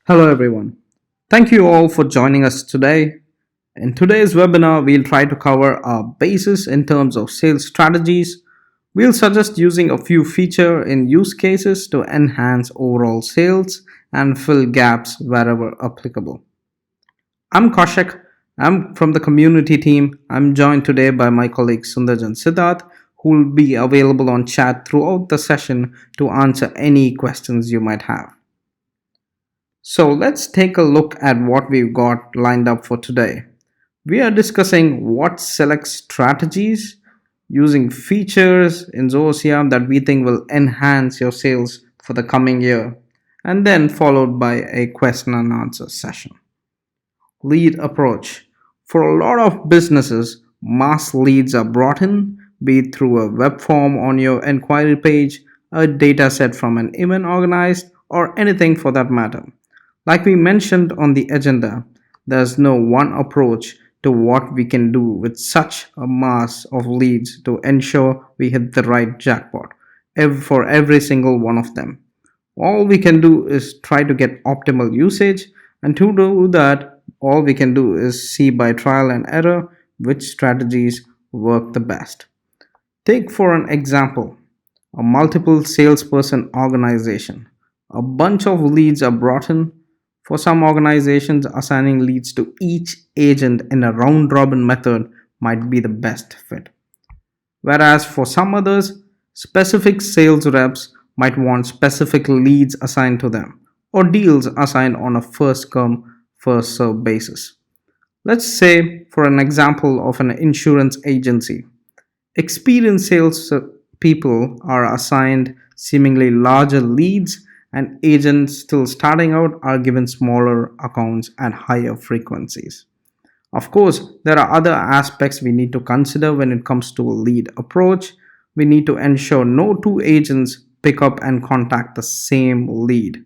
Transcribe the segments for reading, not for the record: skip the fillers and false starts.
Hello everyone. Thank you all for joining us today. In today's webinar, we'll try to cover our basis in terms of sales strategies. We'll suggest using a few feature in use cases to enhance overall sales and fill gaps wherever applicable. I'm Kaushik. I'm from the community team. I'm joined today by my colleagues Sundarj and Siddharth, who will be available on chat throughout the session to answer any questions you might have. So let's take a look at what we've got lined up for today. We are discussing what select strategies using features in Zoho CRM that we think will enhance your sales for the coming year, and then followed by a question and answer session. Lead approach. For a lot of businesses, mass leads are brought in, be it through a web form on your inquiry page, a data set from an event organized, or anything for that matter. Like we mentioned on the agenda, there's no one approach to what we can do with such a mass of leads to ensure we hit the right jackpot for every single one of them. All we can do is try to get optimal usage, and to do that, all we can do is see by trial and error which strategies work the best. Take for an example a multiple salesperson organization. A bunch of leads are brought in. For some organizations, assigning leads to each agent in a round robin method might be the best fit. Whereas for some others, specific sales reps might want specific leads assigned to them or deals assigned on a first come, first served basis. Let's say, for an example of an insurance agency, experienced sales people are assigned seemingly larger leads, and agents still starting out are given smaller accounts and higher frequencies. Of course, there are other aspects we need to consider when it comes to a lead approach. We need to ensure no two agents pick up and contact the same lead.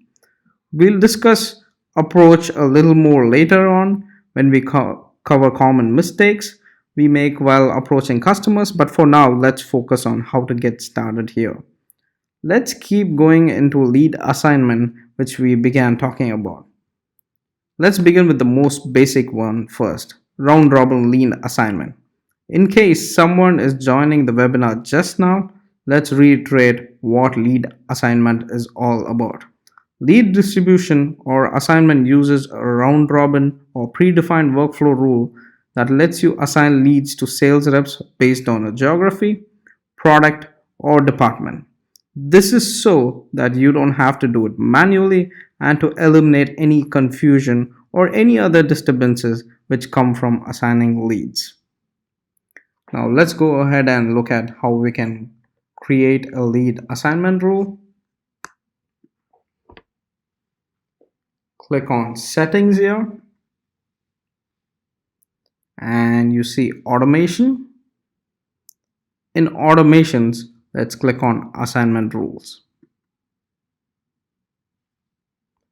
We'll discuss approach a little more later on when we cover common mistakes we make while approaching customers, but for now, let's focus on how to get started here. Let's keep going into lead assignment, which we began talking about. Let's begin with the most basic one first, round robin lead assignment. In case someone is joining the webinar just now, let's reiterate what lead assignment is all about. Lead distribution or assignment uses a round robin or predefined workflow rule that lets you assign leads to sales reps based on a geography, product, or department. This is so that you don't have to do it manually and to eliminate any confusion or any other disturbances which come from assigning leads. Now let's go ahead and look at how we can create a lead assignment rule. Click on settings here and you see automation. In automations, let's click on assignment rules.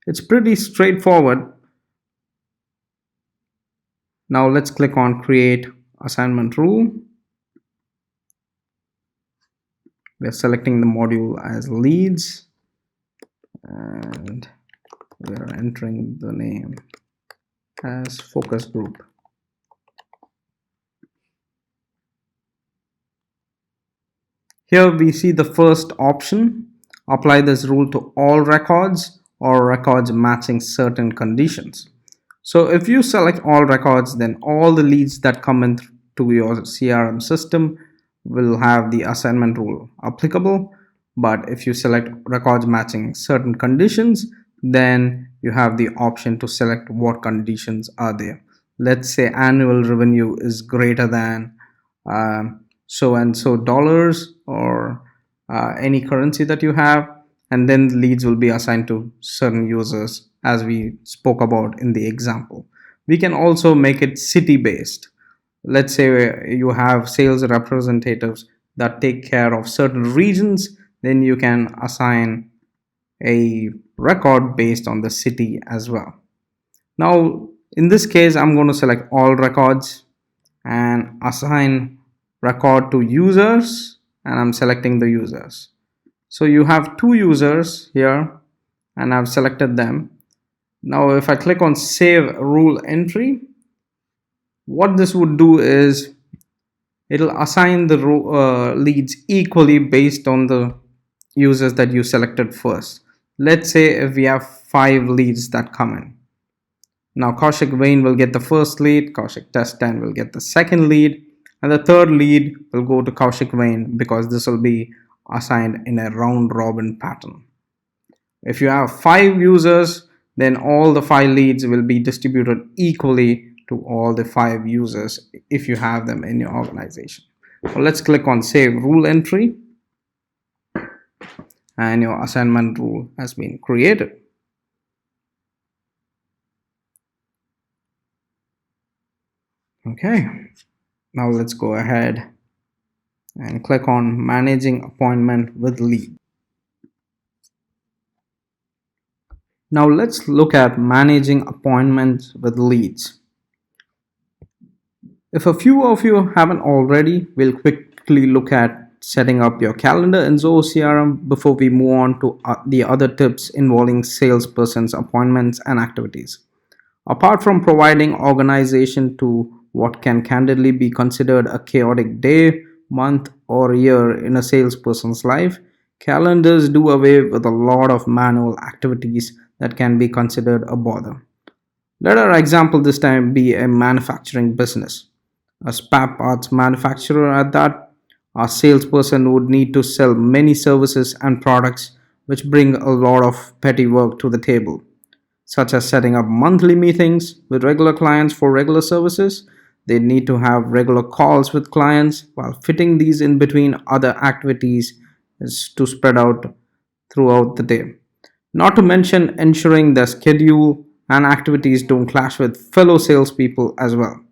It's pretty straightforward. Now let's click on create assignment rule. We're selecting the module as leads and we're entering the name as focus group. Here we see the first option, apply this rule to all records or records matching certain conditions. So if you select all records, then all the leads that come into your CRM system will have the assignment rule applicable. But if you select records matching certain conditions, then you have the option to select what conditions are there. Let's say annual revenue is greater than so and so dollars or any currency that you have, and then the leads will be assigned to certain users as we spoke about in the example. We can also make it city based. Let's say you have sales representatives that take care of certain regions, then you can assign a record based on the city as well. Now in this case, I'm going to select all records and assign record to users, and I'm selecting the users. So you have two users here and I've selected them. Now, if I click on save rule entry, what this would do is it'll assign the leads equally based on the users that you selected first. Let's say if we have 5 leads that come in. Now Kaushik Wayne will get the first lead, Kaushik Test 10 will get the second lead, and the third lead will go to Kaushik Wayne because this will be assigned in a round robin pattern. If you have 5 users, then all the 5 leads will be distributed equally to all the 5 users if you have them in your organization. So let's click on save rule entry, and your assignment rule has been created. Okay, now let's go ahead and click on managing appointment with lead. Now let's look at managing appointments with leads. If a few of you haven't already, we'll quickly look at setting up your calendar in Zoho CRM before we move on to the other tips involving salesperson's appointments and activities. Apart from providing organization to what can candidly be considered a chaotic day, month, or year in a salesperson's life, calendars do away with a lot of manual activities that can be considered a bother. Let our example this time be a manufacturing business. A spare parts manufacturer at that, our salesperson would need to sell many services and products which bring a lot of petty work to the table, such as setting up monthly meetings with regular clients for regular services. They need to have regular calls with clients while fitting these in between other activities is to spread out throughout the day. Not to mention ensuring their schedule and activities don't clash with fellow salespeople as well.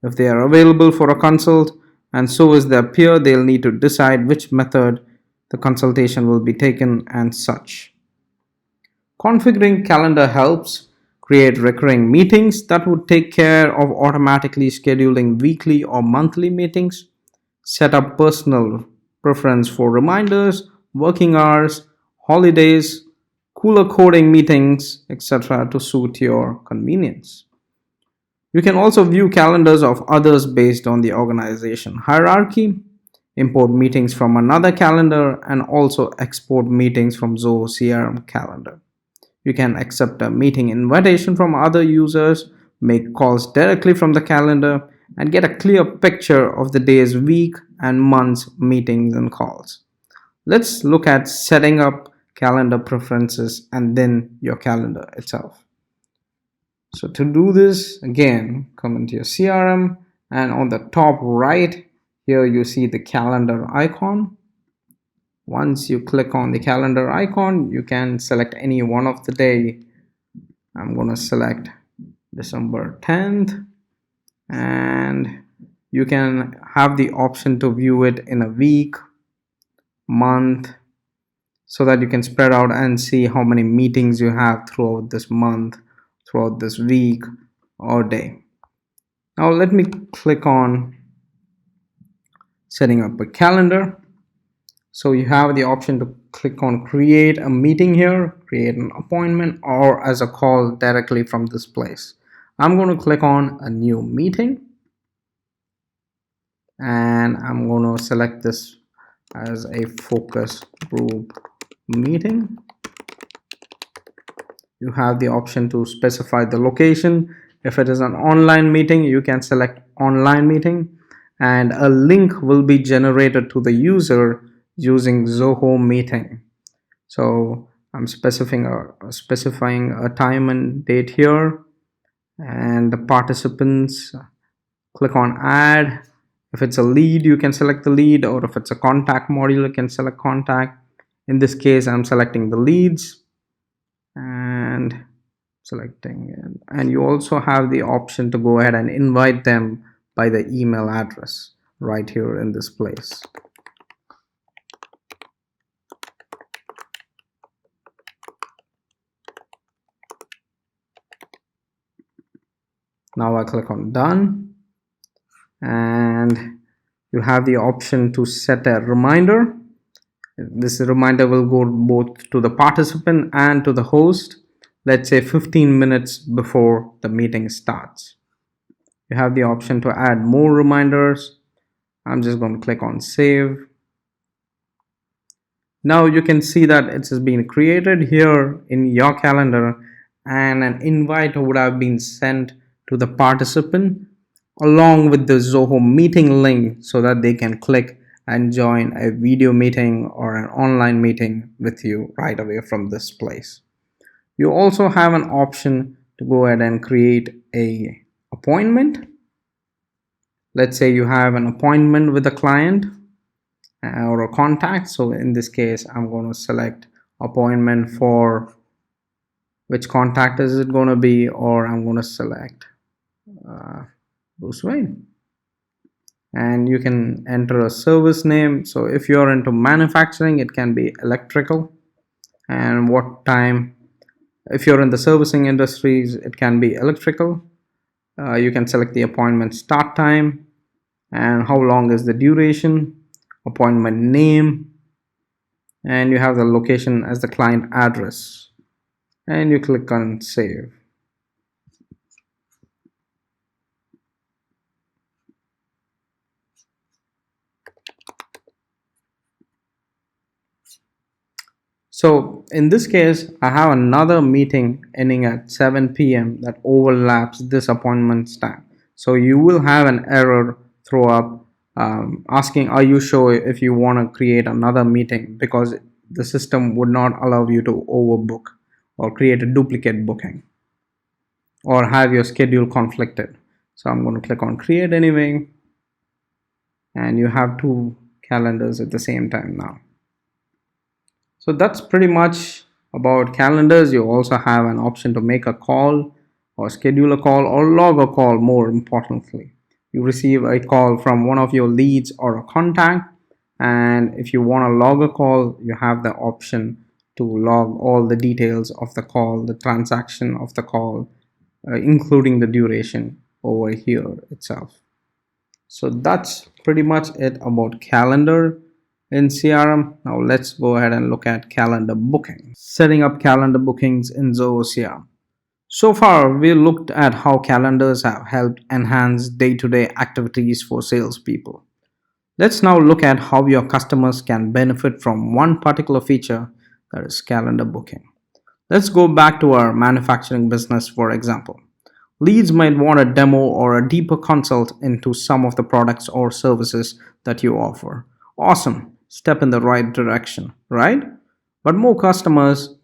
If they are available for a consult and so is their peer, they'll need to decide which method the consultation will be taken and such. Configuring calendar helps create recurring meetings that would take care of automatically scheduling weekly or monthly meetings, set up personal preference for reminders, working hours, holidays, cooler coding meetings, etc. to suit your convenience. You can also view calendars of others based on the organization hierarchy, import meetings from another calendar, and also export meetings from Zoho CRM calendar. You can accept a meeting invitation from other users, make calls directly from the calendar, and get a clear picture of the day's, week, and month's meetings and calls. Let's look at setting up calendar preferences and then your calendar itself. So to do this, again, come into your CRM, and on the top right here you see the calendar icon. Once you click on the calendar icon, you can select any one of the day. I'm going to select December 10th, and you can have the option to view it in a week, month, so that you can spread out and see how many meetings you have throughout this month, throughout this week or day. Now let me click on setting up a calendar. So you have the option to click on create a meeting here, create an appointment, or as a call directly from this place. I'm going to click on a new meeting, and I'm going to select this as a focus group meeting. You have the option to specify the location. If it is an online meeting, you can select online meeting, and a link will be generated to the user using Zoho Meeting. So I'm specifying a time and date here, and the participants, click on add. If it's a lead, you can select the lead, or if it's a contact module, you can select contact. In this case, I'm selecting the leads and selecting it. And you also have the option to go ahead and invite them by the email address right here in this place. Now I click on done, and you have the option to set a reminder. This reminder will go both to the participant and to the host. let's say 15 minutes before the meeting starts. You have the option to add more reminders. I'm just going to click on save. Now you can see that it has been created here in your calendar, and an invite would have been sent to the participant along with the Zoho meeting link so that they can click and join a video meeting or an online meeting with you right away from this place. You also have an option to go ahead and create a appointment. Let's say you have an appointment with a client or a contact. So in this case, I'm going to select appointment for which contact is it going to be, or I'm going to select Bruce Wayne. And you can enter a service name. So if you're into manufacturing, it can be electrical. And what time, if you're in the servicing industries, it can be electrical. You can select the appointment start time and how long is the duration, appointment name, and you have the location as the client address, and you click on save. So in this case, I have another meeting ending at 7 p.m. that overlaps this appointment's time. So you will have an error throw up asking, are you sure if you want to create another meeting, because the system would not allow you to overbook or create a duplicate booking or have your schedule conflicted. So I'm going to click on create anyway, and you have two calendars at the same time now. So that's pretty much about calendars. You also have an option to make a call or schedule a call or log a call. More importantly, you receive a call from one of your leads or a contact, and if you want to log a call, you have the option to log all the details of the call, the transaction of the call, including the duration over here itself. So that's pretty much it about calendar in CRM. Now let's go ahead and look at calendar booking. Setting up calendar bookings in Zoho CRM. So far, we looked at how calendars have helped enhance day-to-day activities for salespeople. Let's now look at how your customers can benefit from one particular feature, that is calendar booking. Let's go back to our manufacturing business, for example. Leads might want a demo or a deeper consult into some of the products or services that you offer. Awesome, step in the right direction, right? But more customers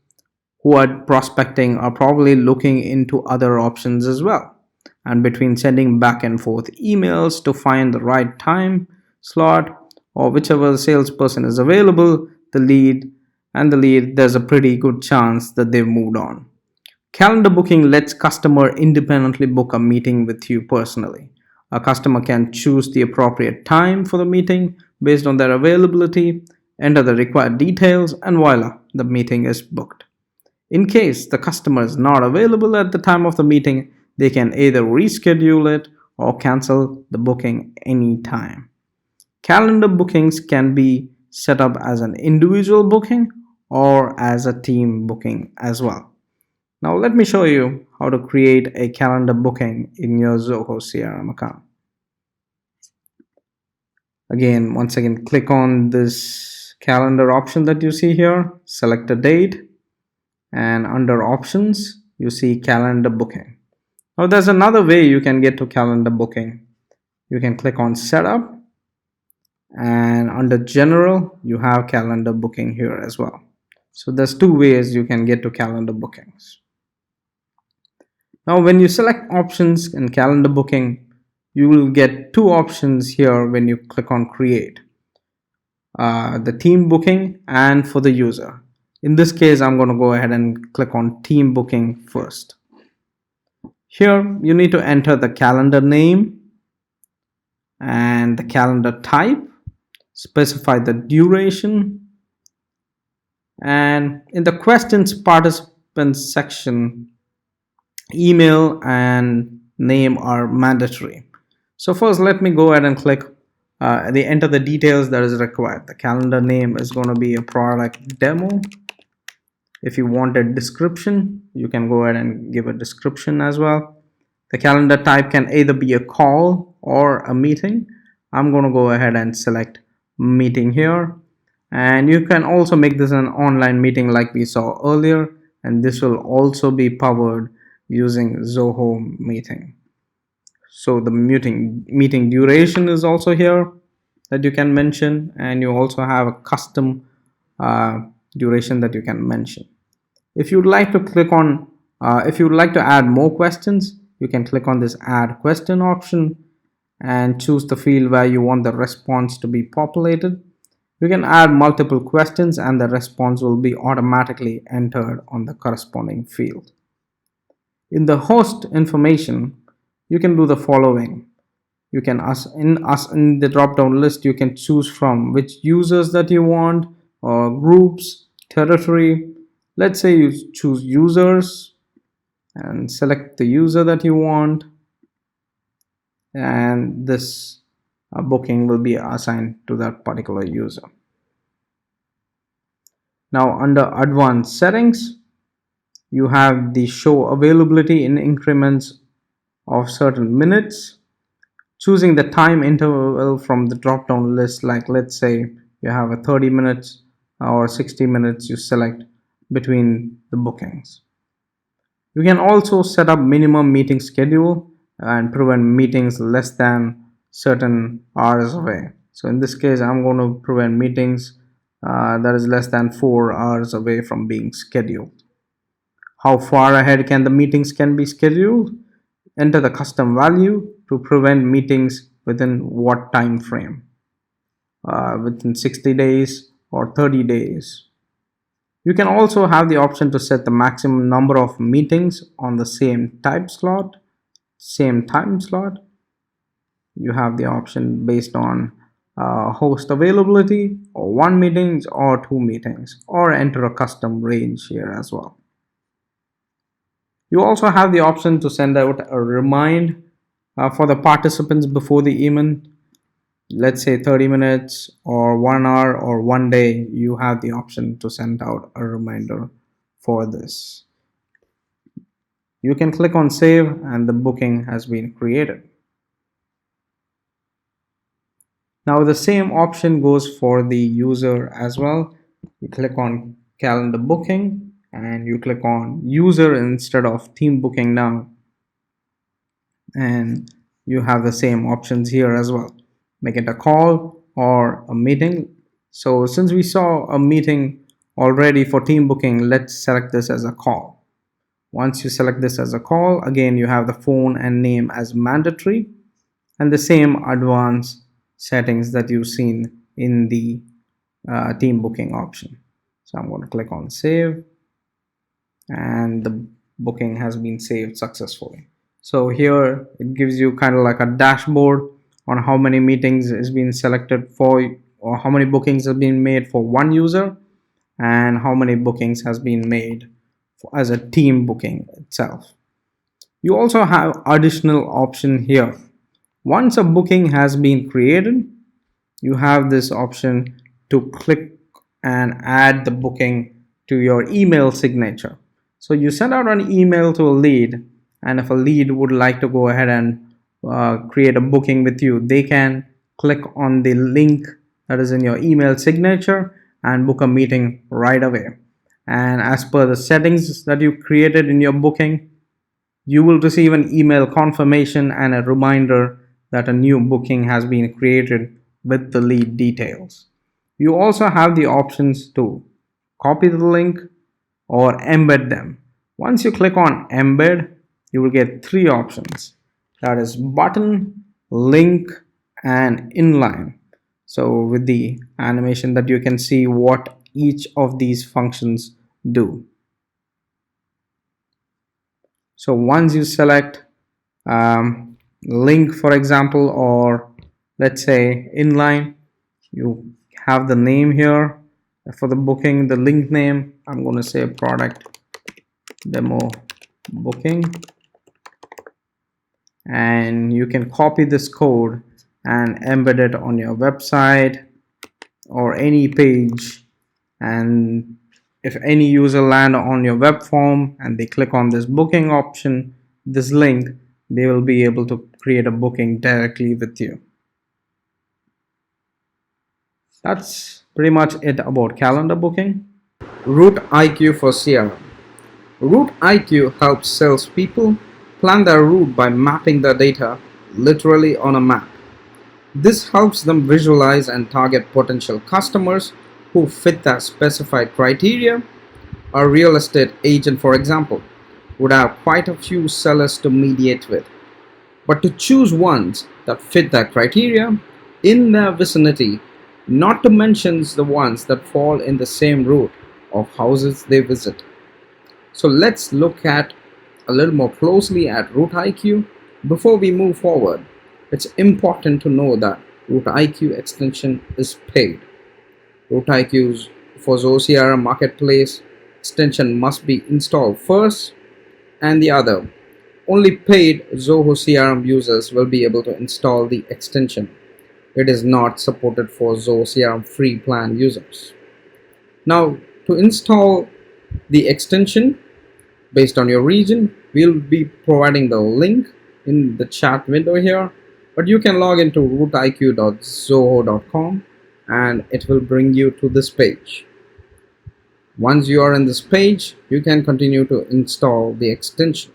who are prospecting are probably looking into other options as well. And between sending back and forth emails to find the right time slot or whichever salesperson is available, the lead, there's a pretty good chance that they've moved on. Calendar booking lets customer independently book a meeting with you personally. A customer can choose the appropriate time for the meeting based on their availability, enter the required details, and voila, the meeting is booked. In case the customer is not available at the time of the meeting, they can either reschedule it or cancel the booking anytime. Calendar bookings can be set up as an individual booking or as a team booking as well. Now let me show you how to create a calendar booking in your Zoho CRM account. Once again, click on this calendar option that you see here, select a date, and under options, you see calendar booking. Now there's another way you can get to calendar booking. You can click on setup, and under general, you have calendar booking here as well. So there's two ways you can get to calendar bookings. Now when you select options in calendar booking, you will get two options here when you click on create. The team booking and for the user. In this case, I'm going to go ahead and click on team booking first. Here you need to enter the calendar name and the calendar type, specify the duration, and in the questions participants section, email and name are mandatory. So first let me go ahead and click enter the details that is required. The calendar name is going to be a product demo, If you want a description, you can go ahead and give a description as well. The calendar type can either be a call or a meeting. I'm going to go ahead and select meeting here. And you can also make this an online meeting like we saw earlier. And this will also be powered using Zoho Meeting. So the meeting duration is also here that you can mention, and you also have a custom duration that you can mention. If you'd like to if you'd like to add more questions, you can click on this add question option and choose the field where you want the response to be populated. You can add multiple questions and the response will be automatically entered on the corresponding field. In the host information, you can do the following. You can in the drop down list, you can choose from which users that you want, or groups, territory. Let's say you choose users and select the user that you want, and this booking will be assigned to that particular user. Now under advanced settings, you have the show availability in increments of certain minutes, choosing the time interval from the drop down list. Like let's say you have a 30 minutes or 60 minutes, you select between the bookings. You can also set up minimum meeting schedule and prevent meetings less than certain hours away. So in this case, I'm going to prevent meetings that is less than 4 hours away from being scheduled. How far ahead can the meetings can be scheduled? Enter the custom value to prevent meetings within what time frame, within 60 days or 30 days. You can also have the option to set the maximum number of meetings on the same time slot. You have the option based on host availability, or 1 meetings or 2 meetings, or enter a custom range here as well. You also have the option to send out a remind for the participants before the event. Let's say 30 minutes or 1 hour or 1 day, you have the option to send out a reminder for this. You can click on save and the booking has been created. Now the same option goes for the user as well. You click on calendar booking and you click on user instead of team booking now, and you have the same options here as well. Make it a call or a meeting. So since we saw a meeting already for team booking, let's select this as a call. Once you select this as a call, again you have the phone and name as mandatory and the same advanced settings that you've seen in the team booking option. So I'm going to click on save and the booking has been saved successfully. So here it gives you kind of like a dashboard on how many meetings is being selected for, or how many bookings have been made for one user and how many bookings has been made as a team booking itself. You also have additional option here. Once a booking has been created, you have this option to click and add the booking to your email signature. So you send out an email to a lead, and if a lead would like to go ahead and create a booking with you, they can click on the link that is in your email signature and book a meeting right away. And as per the settings that you created in your booking, you will receive an email confirmation and a reminder that a new booking has been created with the lead details. You also have the options to copy the link or embed them. Once you click on embed, you will get 3 options. That is button, link, and inline. So with the animation that you can see what each of these functions do. So once you select link, for example, or let's say inline, you have the name here for the booking, the link name. I'm going to say product demo booking, and you can copy this code and embed it on your website or any page, and If any user land on your web form and they click on this booking option, this link, they will be able to create a booking directly with you. That's pretty much it about calendar booking. RootIQ for CRM. RootIQ helps salespeople plan their route by mapping the data literally on a map. This helps them visualize and target potential customers who fit their specified criteria. A real estate agent, for example, would have quite a few sellers to mediate with, but to choose ones that fit their criteria in their vicinity, not to mention the ones that fall in the same route of houses they visit. So let's look at a little more closely at RootIQ. Before we move forward, it's important to know that RootIQ extension is paid. RootIQ's for Zoho CRM Marketplace extension must be installed first, and the other, only paid Zoho CRM users will be able to install the extension. It is not supported for Zoho CRM free plan users. Now, to install the extension based on your region, we'll be providing the link in the chat window here, but you can log into rootiq.zoho.com and it will bring you to this page. Once you are in this page, you can continue to install the extension.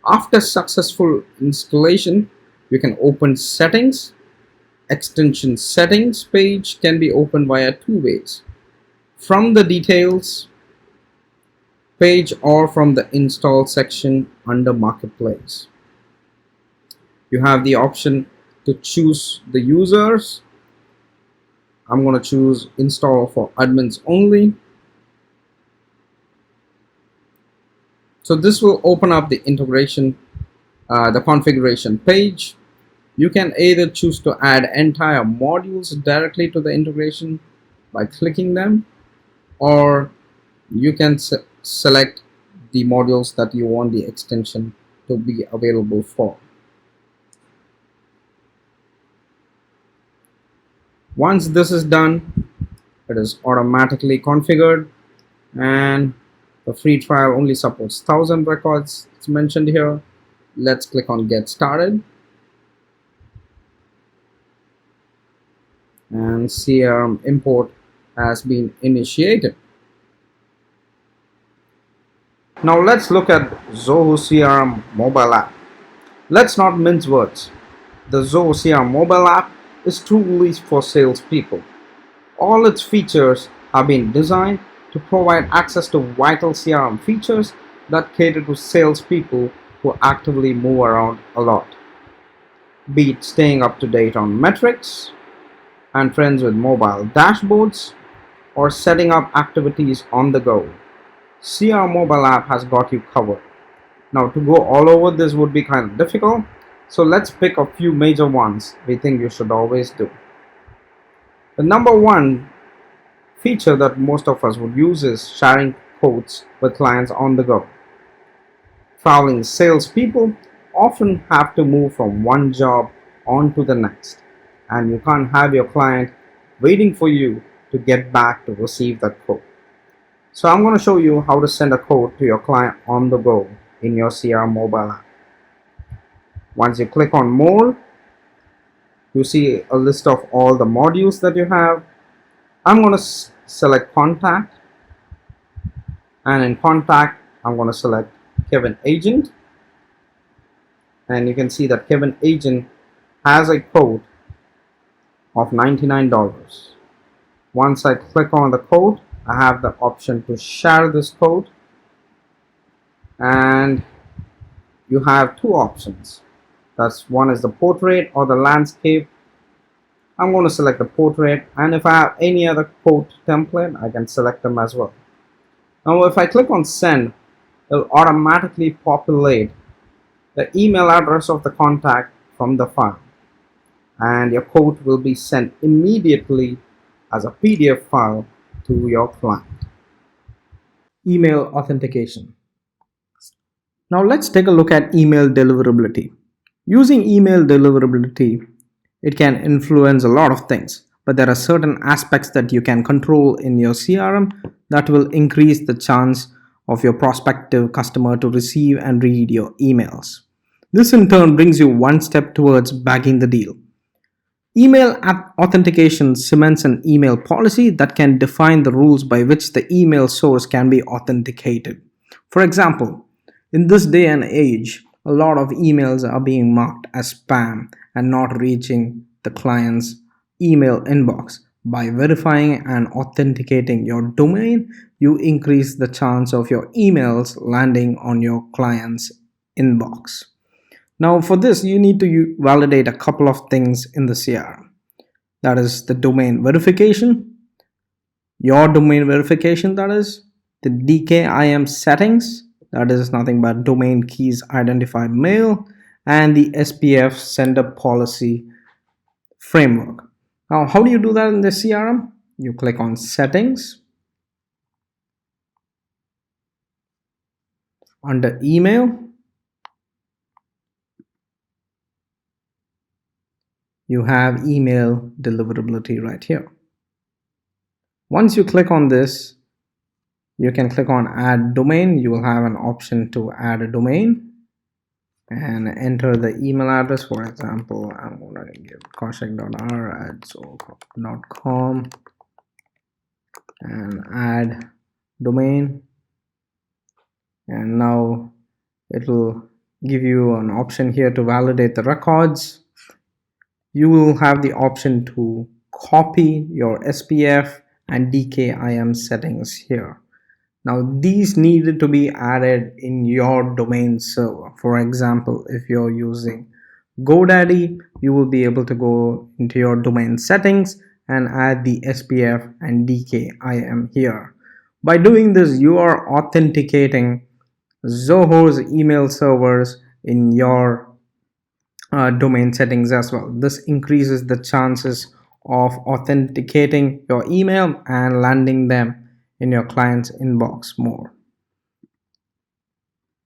After successful installation, you can open settings. Extension settings page can be opened via two ways: from the details page or from the install section under marketplace. You have the option to choose the users. I'm going to choose install for admins only. So this will open up the integration, the configuration page. You can either choose to add entire modules directly to the integration by clicking them, or you can select the modules that you want the extension to be available for. Once this is done, it is automatically configured, and the free trial only supports 1000 records. It's mentioned here. Let's click on get started, and CRM import has been initiated. Now let's look at Zoho CRM mobile app. Let's not mince words. The Zoho CRM mobile app is truly for salespeople. All its features have been designed to provide access to vital CRM features that cater to salespeople who actively move around a lot, be it staying up to date on metrics and friends with mobile dashboards, or setting up activities on the go. CRM mobile app has got you covered. Now, to go all over this would be kind of difficult, so let's pick a few major ones we think you should always do. The number one feature that most of us would use is sharing quotes with clients on the go. Traveling salespeople often have to move from one job on to the next, and you can't have your client waiting for you to get back to receive that quote. So I'm going to show you how to send a quote to your client on the go in your CRM mobile app. Once you click on more, you see a list of all the modules that you have. I'm going to select contact, and in contact I'm going to select Kevin Agent, and you can see that Kevin Agent has a quote of $99. Once I click on the quote, I have the option to share this quote, and you have two options. That's one is the portrait or the landscape. I'm going to select the portrait, and if I have any other quote template, I can select them as well. Now if I click on send, it will automatically populate the email address of the contact from the file, and your quote will be sent immediately as a PDF file to your client. Email authentication. Now let's take a look at email deliverability. Using email deliverability, it can influence a lot of things, but there are certain aspects that you can control in your CRM that will increase the chance of your prospective customer to receive and read your emails. This in turn brings you one step towards bagging the deal. Email authentication cements an email policy that can define the rules by which the email source can be authenticated. For example, in this day and age, a lot of emails are being marked as spam and not reaching the client's email inbox. By verifying and authenticating your domain, you increase the chance of your emails landing on your client's inbox. Now, for this, you need to validate a couple of things in the CRM. That is the domain verification, your domain verification, that is the DKIM settings, that is nothing but domain keys identified mail, and the SPF sender policy framework. Now, how do you do that in the CRM? You click on settings. Under email, you have email deliverability right here. Once you click on this, you can click on add domain. You will have an option to add a domain and enter the email address. For example, I'm going to give kaushik.r@zoho.com and add domain. And now it will give you an option here to validate the records. You will have the option to copy your SPF and DKIM settings here. Now, these needed to be added in your domain server. For example, if you're using GoDaddy, you will be able to go into your domain settings and add the SPF and DKIM here. By doing this, you are authenticating Zoho's email servers in your domain settings as well. This increases the chances of authenticating your email and landing them in your client's inbox more.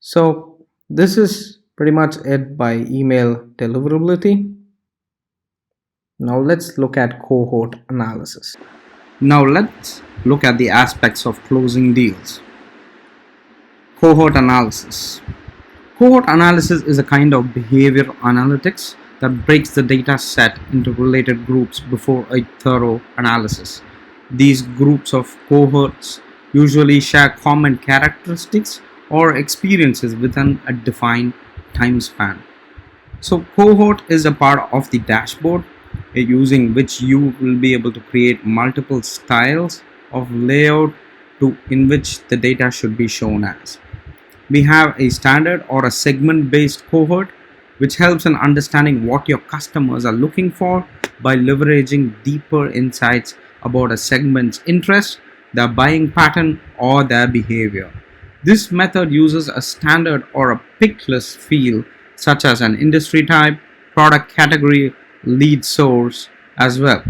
So this is pretty much it by email deliverability. Now let's look at cohort analysis. Now let's look at the aspects of closing deals. Cohort analysis. Cohort analysis is a kind of behavior analytics that breaks the data set into related groups before a thorough analysis. These groups of cohorts usually share common characteristics or experiences within a defined time span. So, cohort is a part of the dashboard using which you will be able to create multiple styles of layout in which the data should be shown as. We have a standard or a segment based cohort which helps in understanding what your customers are looking for by leveraging deeper insights about a segment's interest, their buying pattern, or their behavior. This method uses a standard or a pick list field such as an industry type, product category, lead source as well.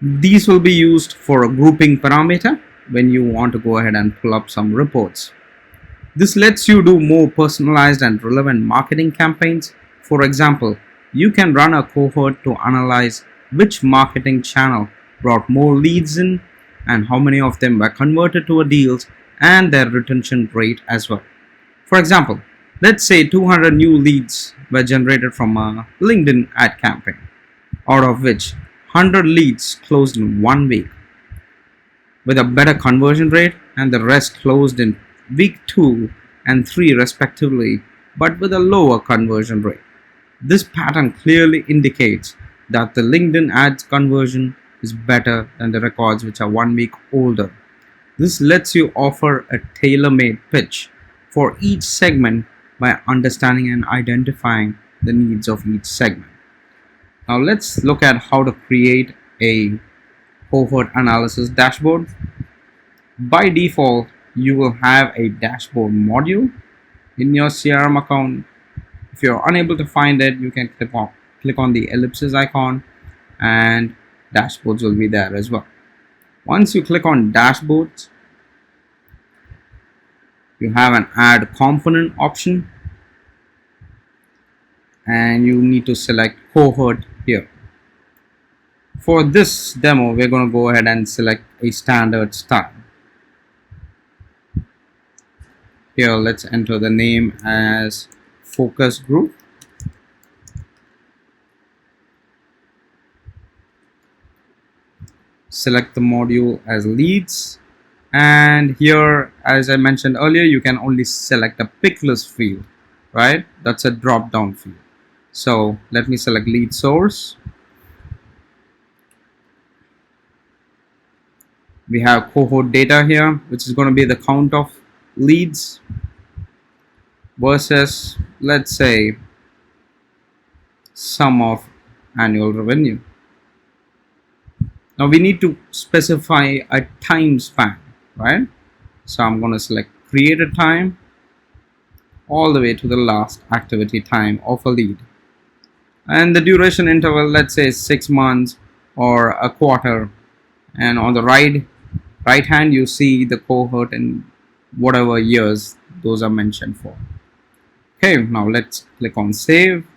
These will be used for a grouping parameter when you want to go ahead and pull up some reports. This lets you do more personalized and relevant marketing campaigns. For example, you can run a cohort to analyze which marketing channel brought more leads in and how many of them were converted to deals and their retention rate as well. For example, let's say 200 new leads were generated from a LinkedIn ad campaign, out of which 100 leads closed in 1 week with a better conversion rate, and the rest closed in week 2 and 3 respectively, but with a lower conversion rate. This pattern clearly indicates that the LinkedIn ads conversion is better than the records which are 1 week older. This lets you offer a tailor-made pitch for each segment by understanding and identifying the needs of each segment. Now let's look at how to create a cohort analysis dashboard. By default, you will have a dashboard module in your CRM account. If you're unable to find it, you can click on the ellipsis icon and dashboards will be there as well. Once you click on dashboards, you have an add component option and you need to select cohort here. For this demo, we're going to go ahead and select a standard style. Here, let's enter the name as focus group. Select the module as leads. And here, as I mentioned earlier, you can only select a pick list field, right? That's a drop down field. So let me select lead source. We have cohort data here, which is going to be the count of leads versus, let's say, sum of annual revenue. Now we need to specify a time span, right? So I'm going to select create a time all the way to the last activity time of a lead. And the duration interval, let's say 6 months or a quarter. And on the right hand, you see the cohort and whatever years those are mentioned for. Okay, now let's click on save.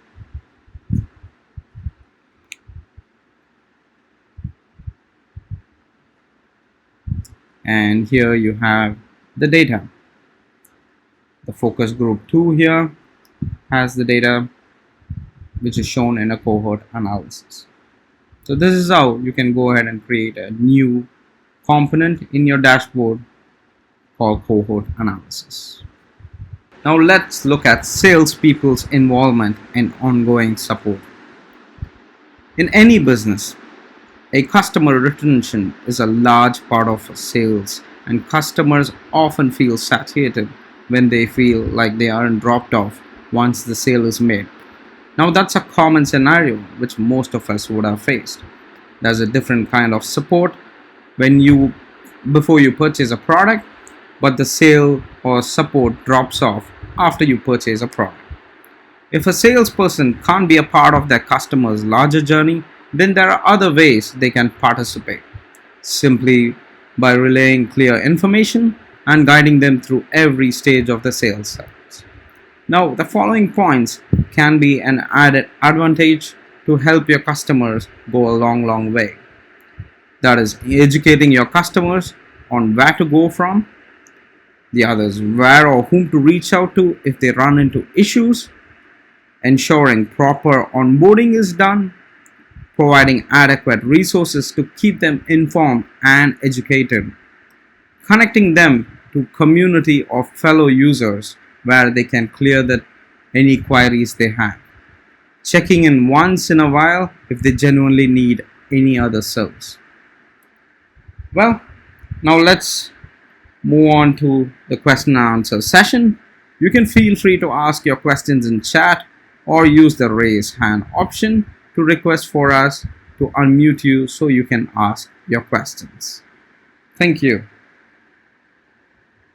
And here you have the data. The focus group 2 here has the data which is shown in a cohort analysis. So this is how you can go ahead and create a new component in your dashboard called cohort analysis. Now let's look at salespeople's involvement in ongoing support. In any business, a customer retention is a large part of sales, and customers often feel satiated when they feel like they aren't dropped off once the sale is made. Now that's a common scenario which most of us would have faced. There's a different kind of support before you purchase a product, but the sale or support drops off after you purchase a product. If a salesperson can't be a part of their customer's larger journey, then there are other ways they can participate, simply by relaying clear information and guiding them through every stage of the sales cycle. Now, the following points can be an added advantage to help your customers go a long way. That is, educating your customers on where to go from, the others where or whom to reach out to if they run into issues, ensuring proper onboarding is done, providing adequate resources to keep them informed and educated, connecting them to community of fellow users where they can clear any queries they have, checking in once in a while if they genuinely need any other service. Well, now let's move on to the question and answer session. You can feel free to ask your questions in chat or use the raise hand option to request for us to unmute you so you can ask your questions. Thank you.